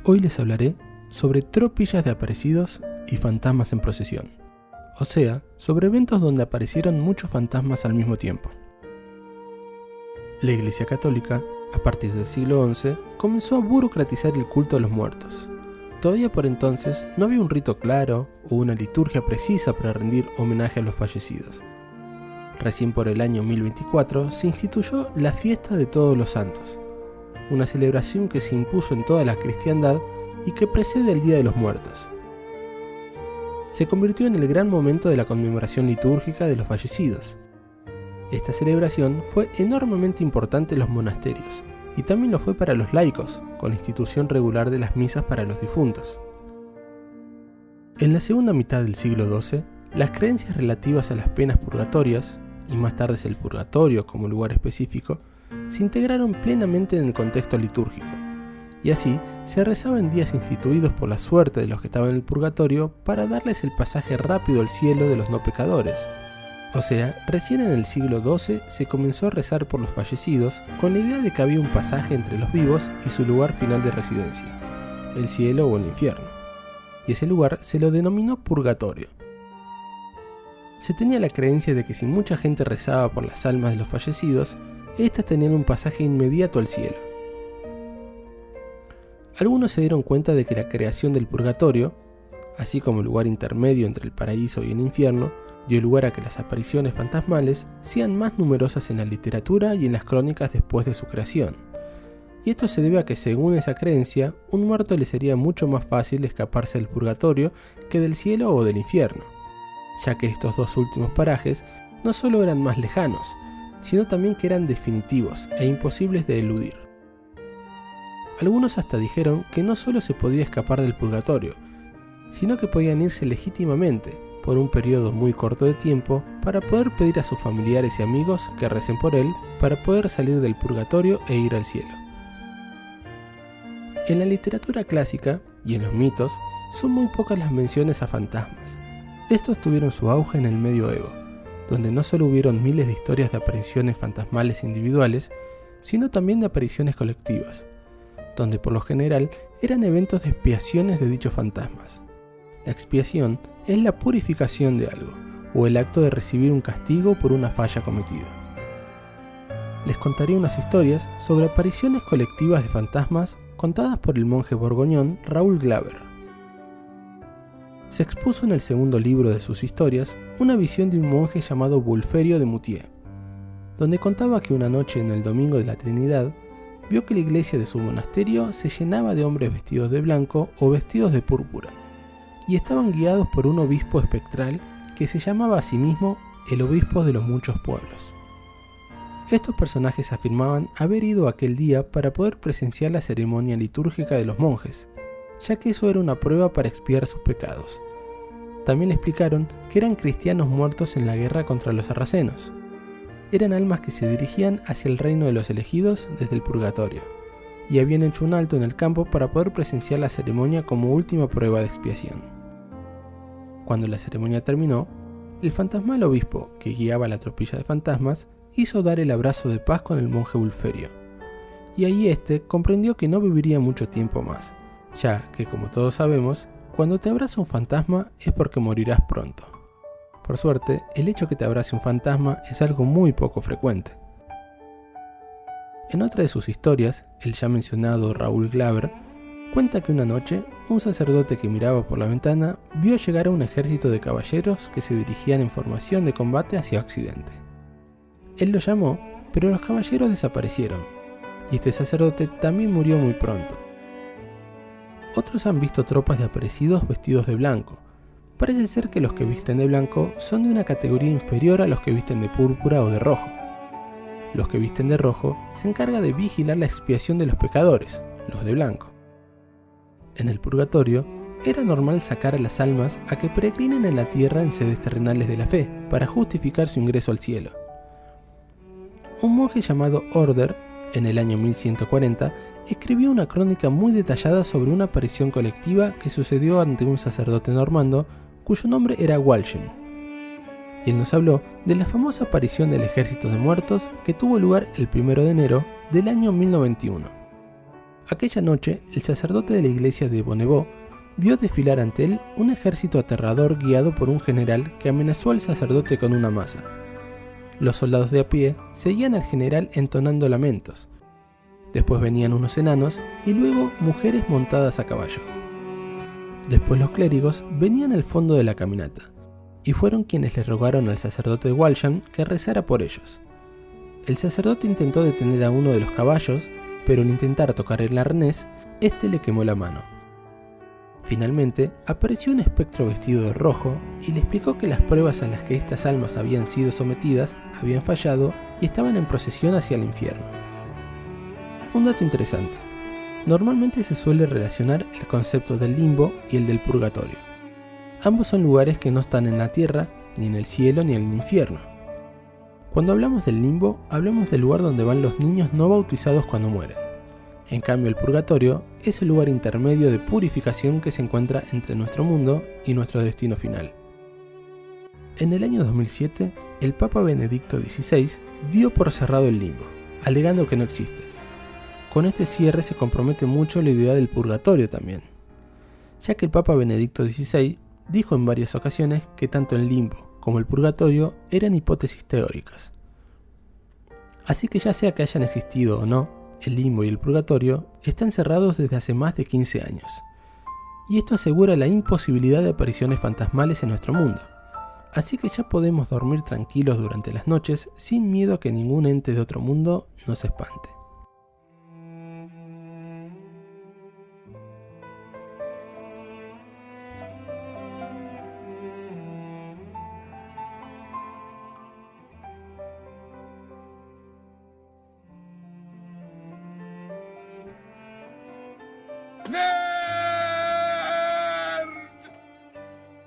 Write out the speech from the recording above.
Hoy les hablaré sobre tropillas de aparecidos y fantasmas en procesión, o sea, sobre eventos donde aparecieron muchos fantasmas al mismo tiempo. La Iglesia Católica, a partir del siglo XI, comenzó a burocratizar el culto a los muertos. Todavía por entonces no había un rito claro o una liturgia precisa para rendir homenaje a los fallecidos. Recién por el año 1024 se instituyó la Fiesta de Todos los Santos, una celebración que se impuso en toda la cristiandad y que precede el Día de los Muertos. Se convirtió en el gran momento de la conmemoración litúrgica de los fallecidos. Esta celebración fue enormemente importante en los monasterios y también lo fue para los laicos, con la institución regular de las misas para los difuntos. En la segunda mitad del siglo XII, las creencias relativas a las penas purgatorias, y más tarde el purgatorio como lugar específico, se integraron plenamente en el contexto litúrgico, y así se rezaba en días instituidos por la suerte de los que estaban en el purgatorio para darles el pasaje rápido al cielo de los no pecadores. O sea, recién en el siglo XII se comenzó a rezar por los fallecidos con la idea de que había un pasaje entre los vivos y su lugar final de residencia, el cielo o el infierno, y ese lugar se lo denominó purgatorio. Se tenía la creencia de que si mucha gente rezaba por las almas de los fallecidos, estas tenían un pasaje inmediato al cielo. Algunos se dieron cuenta de que la creación del purgatorio, así como el lugar intermedio entre el paraíso y el infierno, dio lugar a que las apariciones fantasmales sean más numerosas en la literatura y en las crónicas después de su creación. Y esto se debe a que, según esa creencia, un muerto le sería mucho más fácil escaparse del purgatorio que del cielo o del infierno, ya que estos dos últimos parajes no solo eran más lejanos, sino también que eran definitivos e imposibles de eludir. Algunos hasta dijeron que no solo se podía escapar del purgatorio, sino que podían irse legítimamente, por un periodo muy corto de tiempo, para poder pedir a sus familiares y amigos que recen por él, para poder salir del purgatorio e ir al cielo. En la literatura clásica y en los mitos, son muy pocas las menciones a fantasmas. Estos tuvieron su auge en el medioevo, donde no solo hubieron miles de historias de apariciones fantasmales individuales, sino también de apariciones colectivas, donde por lo general eran eventos de expiaciones de dichos fantasmas. La expiación es la purificación de algo, o el acto de recibir un castigo por una falla cometida. Les contaré unas historias sobre apariciones colectivas de fantasmas contadas por el monje borgoñón Raoul Glaber. Se expuso en el segundo libro de sus historias una visión de un monje llamado Wulferio de Moutier, donde contaba que una noche en el domingo de la Trinidad vio que la iglesia de su monasterio se llenaba de hombres vestidos de blanco o vestidos de púrpura, y estaban guiados por un obispo espectral que se llamaba a sí mismo el obispo de los muchos pueblos. Estos personajes afirmaban haber ido aquel día para poder presenciar la ceremonia litúrgica de los monjes, ya que eso era una prueba para expiar sus pecados. También le explicaron que eran cristianos muertos en la guerra contra los sarracenos. Eran almas que se dirigían hacia el reino de los elegidos desde el purgatorio, y habían hecho un alto en el campo para poder presenciar la ceremonia como última prueba de expiación. Cuando la ceremonia terminó, el fantasmal obispo, que guiaba la tropilla de fantasmas, hizo dar el abrazo de paz con el monje Wulferio, y ahí este comprendió que no viviría mucho tiempo más, ya que, como todos sabemos, cuando te abraza un fantasma es porque morirás pronto. Por suerte, el hecho que te abrace un fantasma es algo muy poco frecuente. En otra de sus historias, el ya mencionado Raoul Glaber cuenta que una noche, un sacerdote que miraba por la ventana vio llegar a un ejército de caballeros que se dirigían en formación de combate hacia Occidente. Él lo llamó, pero los caballeros desaparecieron, y este sacerdote también murió muy pronto. Otros han visto tropas de aparecidos vestidos de blanco. Parece ser que los que visten de blanco son de una categoría inferior a los que visten de púrpura o de rojo. Los que visten de rojo se encargan de vigilar la expiación de los pecadores, los de blanco. En el purgatorio, era normal sacar a las almas a que peregrinen en la tierra en sedes terrenales de la fe, para justificar su ingreso al cielo. Un monje llamado Order En el año 1140, escribió una crónica muy detallada sobre una aparición colectiva que sucedió ante un sacerdote normando cuyo nombre era Walchen. Y él nos habló de la famosa aparición del ejército de muertos que tuvo lugar el 1 de enero del año 1091. Aquella noche, el sacerdote de la iglesia de Bonnevaux vio desfilar ante él un ejército aterrador guiado por un general que amenazó al sacerdote con una maza. Los soldados de a pie seguían al general entonando lamentos. Después venían unos enanos y luego mujeres montadas a caballo. Después los clérigos venían al fondo de la caminata, y fueron quienes le rogaron al sacerdote de Walsham que rezara por ellos. El sacerdote intentó detener a uno de los caballos, pero al intentar tocar el arnés, este le quemó la mano. Finalmente, apareció un espectro vestido de rojo y le explicó que las pruebas a las que estas almas habían sido sometidas habían fallado y estaban en procesión hacia el infierno. Un dato interesante. Normalmente se suele relacionar el concepto del limbo y el del purgatorio. Ambos son lugares que no están en la tierra, ni en el cielo, ni en el infierno. Cuando hablamos del limbo, hablamos del lugar donde van los niños no bautizados cuando mueren. En cambio, el purgatorio es el lugar intermedio de purificación que se encuentra entre nuestro mundo y nuestro destino final. En el año 2007, el Papa Benedicto XVI dio por cerrado el limbo, alegando que no existe. Con este cierre se compromete mucho la idea del purgatorio también, ya que el Papa Benedicto XVI dijo en varias ocasiones que tanto el limbo como el purgatorio eran hipótesis teóricas. Así que ya sea que hayan existido o no, el limbo y el purgatorio están cerrados desde hace más de 15 años. Y esto asegura la imposibilidad de apariciones fantasmales en nuestro mundo. Así que ya podemos dormir tranquilos durante las noches sin miedo a que ningún ente de otro mundo nos espante. No!